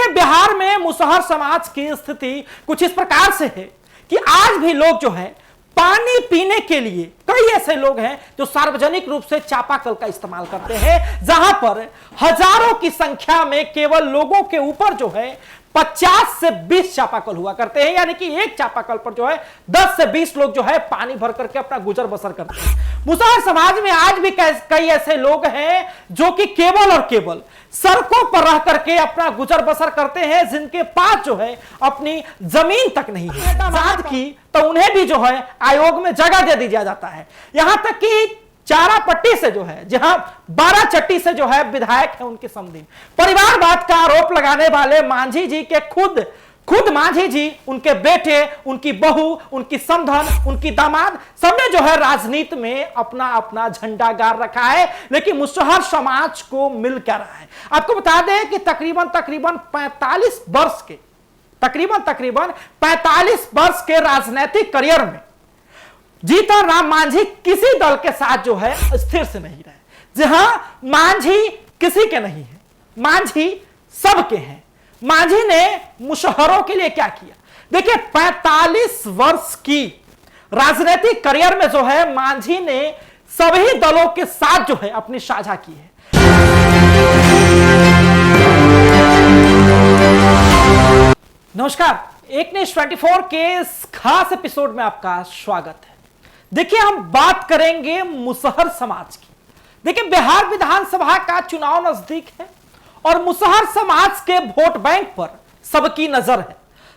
देखिए, बिहार में मुसहर समाज की स्थिति कुछ इस प्रकार से है कि आज भी लोग जो है पानी पीने के लिए कई ऐसे लोग हैं जो सार्वजनिक रूप से चापाकल का इस्तेमाल करते हैं, जहां पर हजारों की संख्या में केवल लोगों के ऊपर जो है 50 से 20 चापाकल हुआ करते हैं। यानी कि एक चापाकल पर जो है 10 से 20 लोग जो है पानी भर करके अपना गुजर बसर करते हैं। मुसहर समाज में आज भी कई ऐसे लोग हैं जो कि केवल और केवल सड़कों पर रह करके अपना गुजर बसर करते हैं, जिनके पास जो है अपनी जमीन तक नहीं है जात की, तो उन्हें भी जो है आयोग में जगह दे दिया जाता है। यहां तक कि चारा पट्टी से जो है, जहां 12 चट्टी से जो है विधायक है उनके समधीन परिवारवाद का आरोप लगाने वाले मांझी जी के खुद मांझी जी, उनके बेटे, उनकी बहू, उनकी समधन, उनकी दामाद, सबने जो है राजनीति में अपना अपना झंडा गाड़ रखा है। लेकिन मुसहर समाज को मिल क्या रहा है? आपको बता दें कि तकरीबन 45 वर्ष के राजनीतिक करियर में जीतन राम मांझी किसी दल के साथ जो है स्थिर से नहीं रहे। जहां मांझी किसी के नहीं है, मांझी सबके हैं। मांझी ने मुसहरों के लिए क्या किया? देखिए, 45 वर्ष की राजनीतिक करियर में जो है मांझी ने सभी दलों के साथ जो है अपनी साझा की है। नमस्कार, एक न्यूज़ 24 के इस खास एपिसोड में आपका स्वागत है। देखिए, हम बात करेंगे मुसहर समाज की। देखिए, बिहार विधानसभा का चुनाव नजदीक है और मुसहर समाज के वोट बैंक पर सबकी नजर है।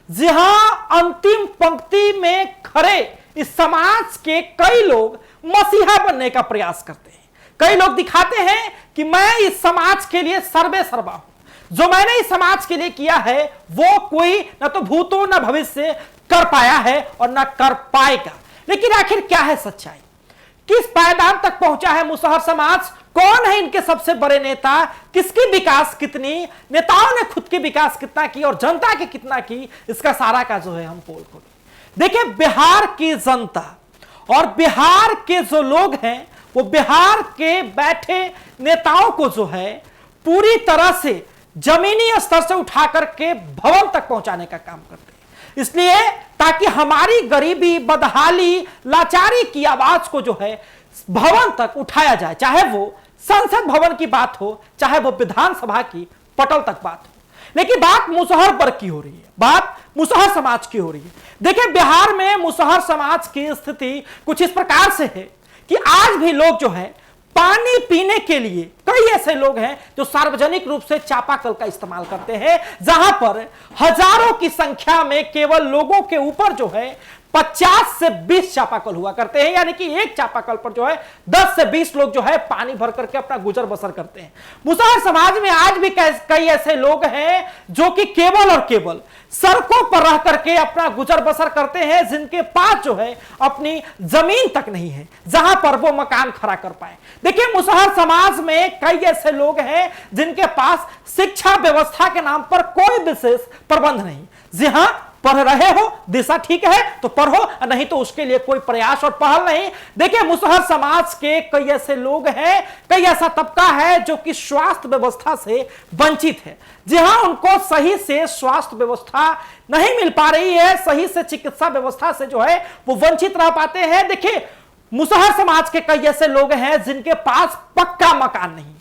जहां अंतिम पंक्ति में खड़े इस समाज के कई लोग मसीहा बनने का प्रयास करते हैं। कई लोग दिखाते हैं कि मैं इस समाज के लिए सर्वे सर्वा हूं। जो मैंने इस समाज के लिए किया है वो कोई न तो भूतो न भविष्य कर पाया है और न कर पाएगा। लेकिन आखिर क्या है सच्चाई? किस पायदान तक पहुंचा है मुसहर समाज? कौन है इनके सबसे बड़े नेता? किसकी विकास कितनी, नेताओं ने खुद की विकास कितना की और जनता की कितना की, इसका सारा का जो है हम पोल खोलें। देखिए, बिहार की जनता और बिहार के जो लोग हैं वो बिहार के बैठे नेताओं को जो है पूरी तरह से जमीनी स्तर से उठा करके भवन तक पहुंचाने का काम करते हैं। इसलिए ताकि हमारी गरीबी, बदहाली, लाचारी की आवाज को जो है भवन तक उठाया जाए, चाहे वो संसद भवन की बात हो, चाहे वो विधानसभा की पटल तक बात हो। लेकिन बात मुसहर वर्ग की हो रही है, बात मुसहर समाज की हो रही है। देखिए, बिहार में मुसहर समाज की स्थिति कुछ इस प्रकार से है कि आज भी लोग जो है पानी पीने के लिए कई ऐसे लोग हैं जो सार्वजनिक रूप से चापाकल का इस्तेमाल करते हैं, जहां पर हजारों की संख्या में केवल लोगों के ऊपर जो है 50 से 20 चापाकल हुआ करते हैं। यानी कि एक चापाकल पर जो है 10 से 20 लोग जो है पानी भर करके अपना गुजर बसर करते हैं। मुसहर समाज में आज भी कई ऐसे लोग हैं जो कि केवल और केवल सड़कों पर रह करके अपना गुजर बसर करते हैं, जिनके पास जो है अपनी जमीन तक नहीं है जहां पर वो मकान खड़ा कर पाए। देखिए, मुसहर समाज में कई ऐसे लोग हैं जिनके पास शिक्षा व्यवस्था के नाम पर कोई विशेष प्रबंध नहीं। जी हां, पढ़ रहे हो, दिशा ठीक है तो पढ़ो, नहीं तो उसके लिए कोई प्रयास और पहल नहीं। देखिए, मुसहर समाज के कई ऐसे लोग हैं, कई ऐसा तबका है जो कि स्वास्थ्य व्यवस्था से वंचित है। जी हां, उनको सही से स्वास्थ्य व्यवस्था नहीं मिल पा रही है, सही से चिकित्सा व्यवस्था से जो है वो वंचित रह पाते हैं। देखिए, मुसहर समाज के कई ऐसे लोग हैं जिनके पास पक्का मकान नहीं है।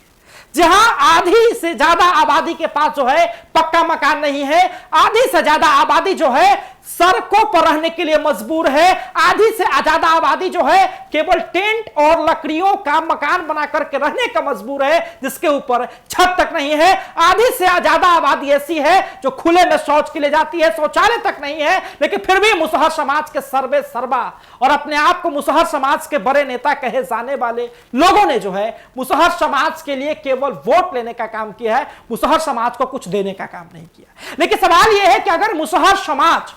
जहां आधी से ज्यादा आबादी के पास जो है पक्का मकान नहीं है, आधी से ज्यादा आबादी जो है सड़कों पर रहने के लिए मजबूर है, आधी से ज्यादा आबादी जो है केवल टेंट और लकड़ियों का मकान बना करके रहने का मजबूर है, जिसके ऊपर छत तक नहीं है। आधी से ज्यादा आबादी ऐसी है जो खुले में शौच के लिए जाती है, शौचालय तक नहीं है। लेकिन फिर भी मुसहर समाज के सर्वे सर्वा और अपने आप को मुसहर समाज के बड़े नेता कहे जाने वाले लोगों ने जो है मुसहर समाज के लिए केवल वोट लेने का काम किया है, मुसहर समाज को कुछ देने का काम नहीं किया। लेकिन सवाल यह है कि अगर मुसहर समाज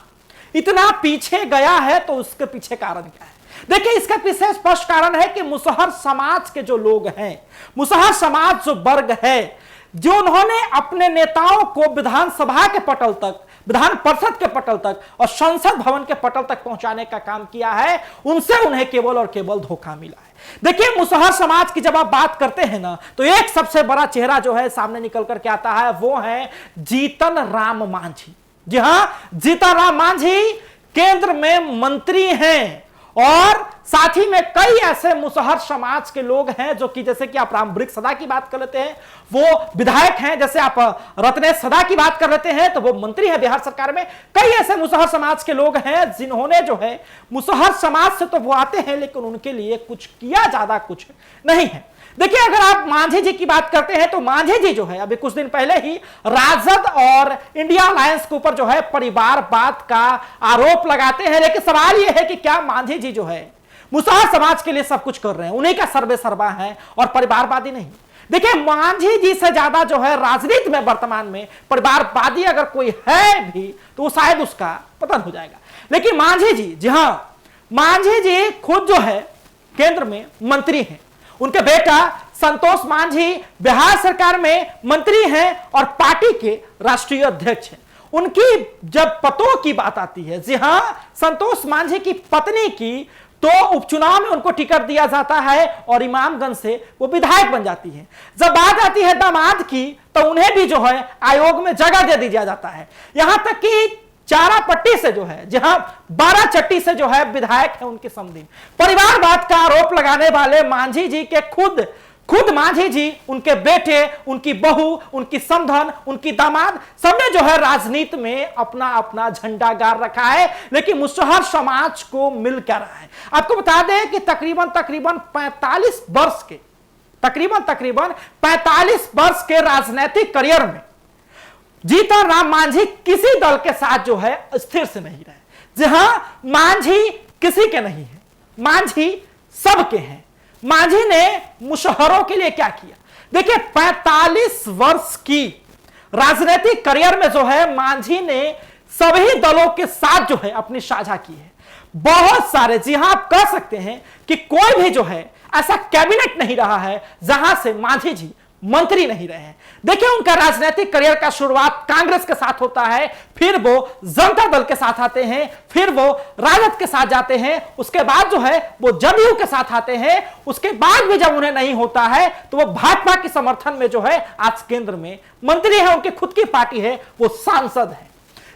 इतना पीछे गया है तो उसके पीछे कारण क्या है? देखिए, इसका पीछे स्पष्ट कारण है कि मुसहर समाज के जो लोग हैं, मुसहर समाज जो वर्ग है, जो उन्होंने अपने नेताओं को विधानसभा के पटल तक, विधान परिषद के पटल तक और संसद भवन के पटल तक पहुंचाने का काम किया है, उनसे उन्हें केवल और केवल धोखा मिला है। देखिए, मुसहर समाज की जब आप बात करते हैं ना, तो एक सबसे बड़ा चेहरा जो है सामने निकल करके आता है, वो है जीतन राम मांझी। जी हां, जीतन राम मांझी केंद्र में मंत्री हैं और साथ ही में कई ऐसे मुसहर समाज के लोग हैं जो कि, जैसे कि आप रामवृक्ष सदा की बात कर लेते हैं, वो विधायक हैं। जैसे आप रत्नेश सदा की बात कर लेते हैं तो वो मंत्री हैं बिहार सरकार में। कई ऐसे मुसहर समाज के लोग हैं जिन्होंने जो है, मुसहर समाज से तो वो आते हैं लेकिन उनके लिए कुछ किया, ज्यादा कुछ नहीं है। देखिए, अगर आप मांझी जी की बात करते हैं तो मांझी जी जो है अभी कुछ दिन पहले ही राजद और इंडिया अलायंस के ऊपर जो है परिवारवाद का आरोप लगाते हैं, लेकिन सवाल यह है कि क्या मांझी जी जो है मुसहर समाज के लिए सब कुछ कर रहे हैं, उन्हीं का सर्वे सर्वा है और परिवारवादी नहीं। देखिए, मांझी जी से ज्यादा जो है राजनीति में वर्तमान में परिवारवादी अगर कोई है भी तो वो शायद उसका पतन हो जाएगा। लेकिन मांझी जी, जी हां, मांझी जी खुद जो है केंद्र में मंत्री हैं। उनके बेटा संतोष मांझी बिहार सरकार में मंत्री हैं और पार्टी के राष्ट्रीय अध्यक्ष हैं। उनकी जब पतों की बात आती है, जी हां, संतोष मांझी की पत्नी की तो उपचुनाव में उनको टिकट दिया जाता है और इमामगंज से वो विधायक बन जाती है। जब बात आती है दामाद की तो उन्हें भी जो है आयोग में जगह दे दिया जाता है। यहां तक कि चारा पट्टी से जो है, जहां 12 चट्टी से जो है विधायक है उनके समधीन। परिवारवाद का आरोप लगाने वाले मांझी जी के खुद मांझी जी, उनके बेटे, उनकी बहू, उनकी समधन, उनकी दामाद, सबने जो है राजनीति में अपना अपना झंडा गाड़ रखा है। लेकिन मुसहर समाज को मिल क्या रहा है? आपको बता दें कि तकरीबन 45 वर्ष के, तकरीबन 45 वर्ष के राजनीतिक करियर में जीतन राम मांझी किसी दल के साथ जो है स्थिर से नहीं रहे। जी हां, मांझी किसी के नहीं है, मांझी सबके हैं। मांझी ने मुसहरों के लिए क्या किया? देखिए, 45 वर्ष की राजनीतिक करियर में जो है मांझी ने सभी दलों के साथ जो है अपनी साझा की है। बहुत सारे, जी हां, आप कह सकते हैं कि कोई भी जो है ऐसा कैबिनेट नहीं रहा है जहां से मांझी जी मंत्री नहीं रहे हैं। देखिए, उनका राजनीतिक करियर का शुरुआत कांग्रेस के साथ होता है, फिर वो जनता दल के साथ आते हैं, फिर वो राजद के साथ जाते हैं, उसके बाद जो है वो जदयू के साथ आते हैं। उसके बाद भी जब उन्हें नहीं होता है तो वो भाजपा के समर्थन में जो है आज केंद्र में मंत्री है, उनकी खुद की पार्टी है, वो सांसद है।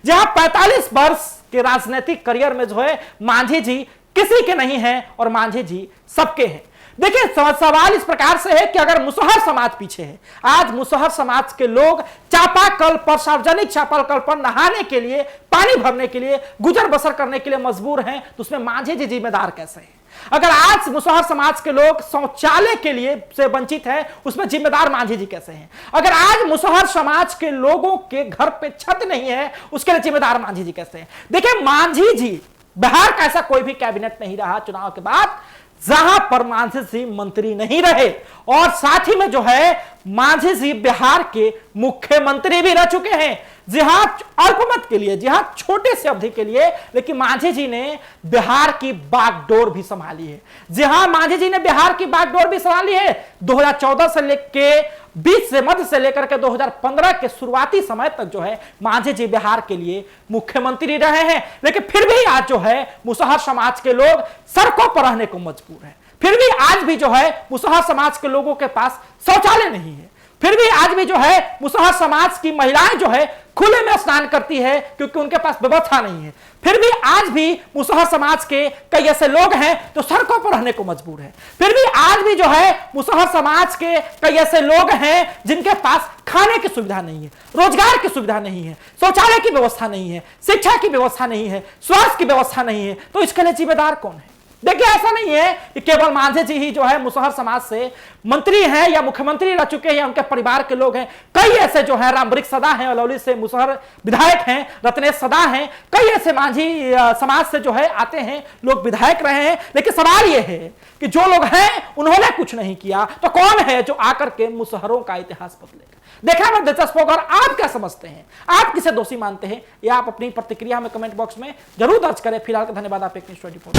जहां 45 वर्ष के राजनीतिक करियर में जो है मांझी जी किसी के नहीं है और मांझी जी सबके हैं। देखिए, सवाल इस प्रकार से है कि अगर मुसहर समाज पीछे है, आज मुसहर समाज के लोग चापाकल पर, सार्वजनिक चापाकल पर नहाने के लिए, पानी भरने के लिए, गुजर बसर करने के लिए मजबूर हैं, तो उसमें मांझी जी जिम्मेदार कैसे हैं? अगर आज मुसहर समाज के लोग शौचालय के लिए से वंचित हैं, उसमें जिम्मेदार मांझी जी कैसे हैं? अगर आज मुसहर समाज के लोगों के घर पे छत नहीं है, उसके लिए जिम्मेदार मांझी जी कैसे हैं? देखिए, मांझी जी, बिहार का ऐसा कोई भी कैबिनेट नहीं रहा चुनाव के बाद जहां पर मांझी जी मंत्री नहीं रहे, और साथ ही में जो है मांझी जी बिहार के मुख्यमंत्री भी रह चुके हैं। जी हां, अल्पमत के लिए, जी हां, छोटे से अवधि के लिए, लेकिन मांझी जी ने बिहार की बागडोर भी संभाली है। जी हां, मांझी जी ने बिहार की बागडोर भी संभाली है। 2014 से लेकर 20 से मध्य से लेकर के 2015 के शुरुआती समय तक जो है मांझी जी बिहार के लिए मुख्यमंत्री रहे हैं। लेकिन फिर भी आज जो है मुसहर समाज के लोग सड़कों पर रहने को मजबूर है। फिर भी आज भी जो है मुसहर समाज के लोगों के पास शौचालय नहीं है। फिर भी आज भी जो है मुसहर समाज की महिलाएं जो है खुले में स्नान करती है क्योंकि उनके पास व्यवस्था नहीं है। फिर भी आज भी मुसहर समाज के कई ऐसे लोग हैं जो सड़कों पर रहने को मजबूर है। फिर भी आज भी जो है मुसहर समाज के कई ऐसे लोग हैं जिनके पास खाने की सुविधा नहीं है, रोजगार की सुविधा नहीं है, शौचालय की व्यवस्था नहीं है, शिक्षा की व्यवस्था नहीं है, स्वास्थ्य की व्यवस्था नहीं है। तो इसके लिए जिम्मेदार कौन है? देखिए, ऐसा नहीं है कि केवल मांझी जी ही जो है मुसहर समाज से मंत्री हैं या मुख्यमंत्री रह चुके हैं या उनके परिवार के लोग हैं। कई ऐसे जो है रामवृक्ष सदा हैं, अलौली से मुसहर विधायक हैं, रत्नेश सदा हैं, कई ऐसे मांझी समाज से जो है आते हैं लोग, विधायक रहे हैं। लेकिन सवाल यह है कि जो लोग हैं उन्होंने कुछ नहीं किया, तो कौन है जो आकर के मुसहरों का इतिहास बदलेगा? देखा में दिलचस्प होगा। और आप क्या समझते हैं? आप किसे दोषी मानते हैं? या आप अपनी प्रतिक्रिया हमें कमेंट बॉक्स में जरूर दर्ज करें। फिलहाल का धन्यवाद। आप एक न्यूज़ 24।